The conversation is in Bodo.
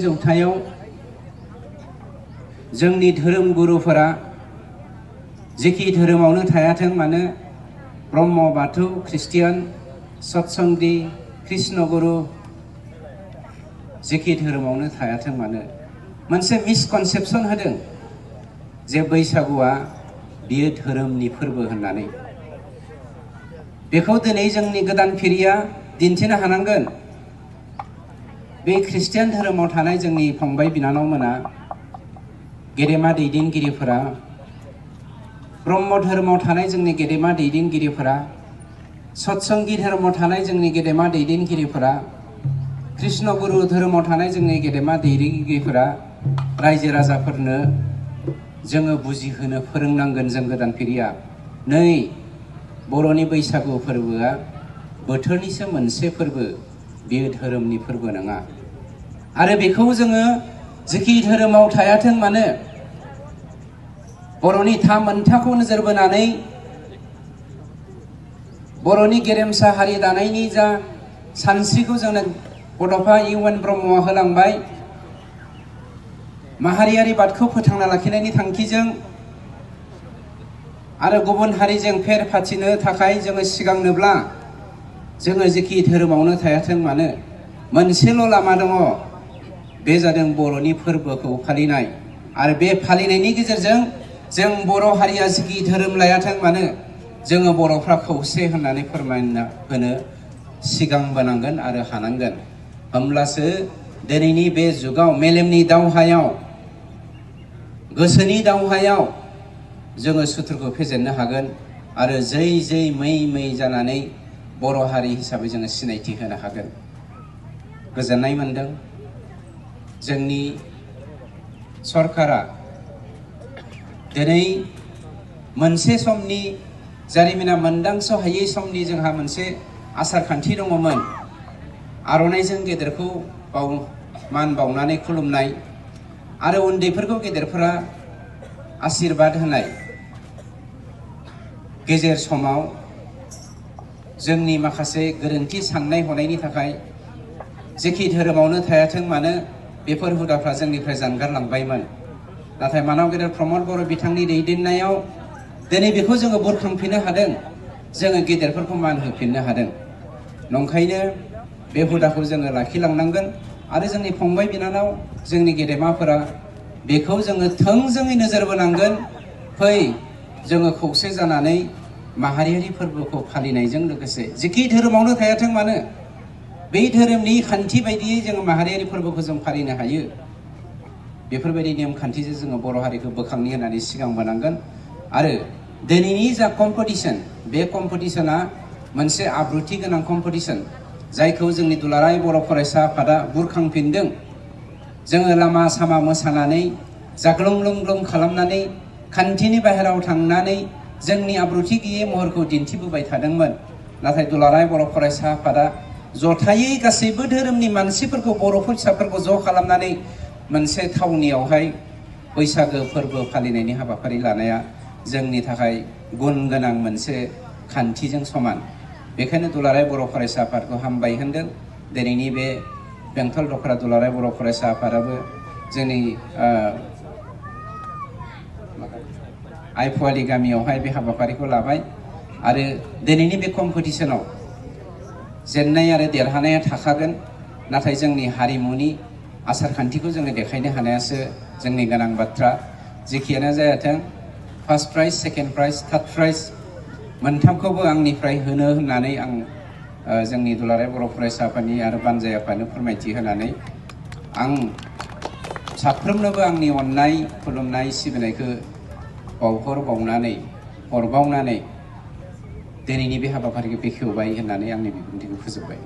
जौथायाव जोंनि धोरोम गुरुफोरा जेखि धोरोमावनो थायाथों मानो ब्रह्म बाथौ ख्रिस्टियान सतसंगी कृष्ण गुरु जेखि धोरोमावनो थायाथों मानो मोनसे मिसकनसेपसन होदों जे बैसागुआ बियो धोरोमनि फोरबो होननानै। बेखौ दिनै जोंनि गोदान फिरिया दिन्थिनो हानांगोन। बे ख्रिस्टियान धोरोमाव थानाय जोंनि फंबाय बिनानावमोना गेदेमा दैदेनगिरिफोरा ब्रह्म धोरोमाव थानाय जोंनि गेदेमा दैदेनगिरिफोरा सतसंगी धोरोमाव थानाय जोंनि गेदेमा दैदेनगिरिफोरा कृष्ण गुरु धोरोमाव थानाय जोंनि गेदेमा दैदेनगिरिफोरा रायजो राजाफोरनो जोङो बुजिहोनो फोरोंनांगोन। जों गोदान फिरिया नै बर'नि बैसागु फोरबोआ बोथोरनिसो मोनसे फोरबो, बेयो धोरोमनि फोरबो नङा। आरो बेखौ जोङो जेखि धोरोमाव थायाथों मानो बर'नि मोनथाखौ नोजोर बोनानै बर'नि गेरेमसा हारि दानायनि जा सानस्रिखौ जोंनो बड'फा इउ.एन. ब्रह्मआ होलांबाय। माहारियारि बादखौ फोथांना लाखिनायनि थांखिजों आरो गुबुन हारिजों फेर फाथिनो थाखाय जोङो सिगांनोब्ला जोङो जेखि धोरोमावनो थायाथों मानो मोनसेल' लामा दङ, बे जादों बर'नि फोरबोखौ फालिनाय। आरो बे फालिनायनि गेजेरजों जों बर' हारिया जेखि धोरोम लायाथों मानो जोङो बर'फ्रा खौसे होननानै फोरमायना होनो सिगांबोनांगोन आरो हानांगोन। होमब्लासो दिनैनि बे जुगाव मेलेमनि दावहायाव गोसोनि दावहायाव जोङो सुथुरखौ फेजेननो हागोन आरो जै जै मै मै जानानै बर' हारि हिसाबै जोङो सिनायथि होनो हागोन। गोजोननाय मोनदों जोंनि सरकारा दिनै मोनसे समनि जारिमिना मोनदांस' हायै समनि जोंहा मोनसे आसार खान्थि दङमोन। आर'नाइजों गेदेरखौ मान बावनानै खुलुमनाय आरो उन्दैफोरखौ गेदेरफोरा आशीर्बाद होनाय। गेजेर समाव जोंनि माखासे गोरोन्थि साननाय हनायनि थाखाय जेखि धोरोमावनो थायाथों मानो बेफोर हुदाफ्रा जोंनिफ्राय जानगारलांबायमोन। नाथाय मानाव गेदेर प्रमद बर' बिथांनि दैदेननायाव दिनै बेखौ जोङो बुरखांफिननो हादों, जोङो गेदेरफोरखौ मान होफिननो हादों। नंखायनो बे हुदाखौ जोङो लाखिलांनांगोन आरो जोंनि फंबाय बिनानाव जोंनि गेदेमाफोरा बेखौ जोङो थोंजोङै नोजोर बोनांगोन। फै जोङो खौसे जानानै माहारियारि फोरबोखौ फालिनायजों लोगोसे जेखि धोरोमावनो थायाथों मानो बै धोरोमनि खान्थि बायदियै जोङो माहारियारि फोरबोखौ जों फालिनो हायो। बेफोरबायदि नेमखान्थिजों जोङो बर' हारिखौ बोखांनि होननानै सिगांबोनांगोन। आरो दिनैनि जा कम्पिटिशन, बे कम्पिटिशना मोनसे आब्रुथि गोनां कम्पिटिशन जायखौ जोंनि दुलाराय बर' फरायसा आफादा बुरखांफिनदों। जोङो लामा सामा मोसानानै जाग्लुं खालामनानै खान्थिनि बाहेराव थांनानै जोंनि आब्रुथि गैयै महरखौ दिन्थिबोबाय थादोंमोन। नाथाय दुलाराय बर' फरायसा आफादा जथायै गासैबो धोरोमनि मानसिफोरखौ बर' फरायसाफोरखौ ज' खालामनानै मोनसे थावनियावहाय बैसागो फोरबो फालिनायनि हाबाफारि लानाया जोंनि थाखाय गुन गोनां मोनसे खान्थिजों समान। बेखायनो दुलाराय बर' फरायसा आफादखौ हामबाय होनदों। दिनैनि बे बेंटल दखरा दुलाराय बर' फरायसा आफादाबो जोंनि आइफवालि गामियावहाय बे हाबाफारिखौ लाबाय। आरो दिनैनि बे कम्पिटिशनाव जेननाय आरो देरहानाया थाखागोन, नाथाय जोंनि हारिमुनि आसार खान्थिखौ जोङो देखायनो हानायासो जोंनि गोनां बाथ्रा। जेखियानो जायाथों first prize, second prize, third prize मोनथामखौबो आंनिफ्राय होनो होननानै आं जोंनि दुलाराय बर' फरायसा आफादनि आरो बानजाय आफादनो फोरमायथि होनानै आं साफ्रोमनोबो आंनि अननाय खुलुमनाय सिबिनायखौ हरबावनानै दिनैनि बे हाबाफारिखौ बेखेवबाय होननानै आंनि बिबुंथिखौ फोजोबबाय।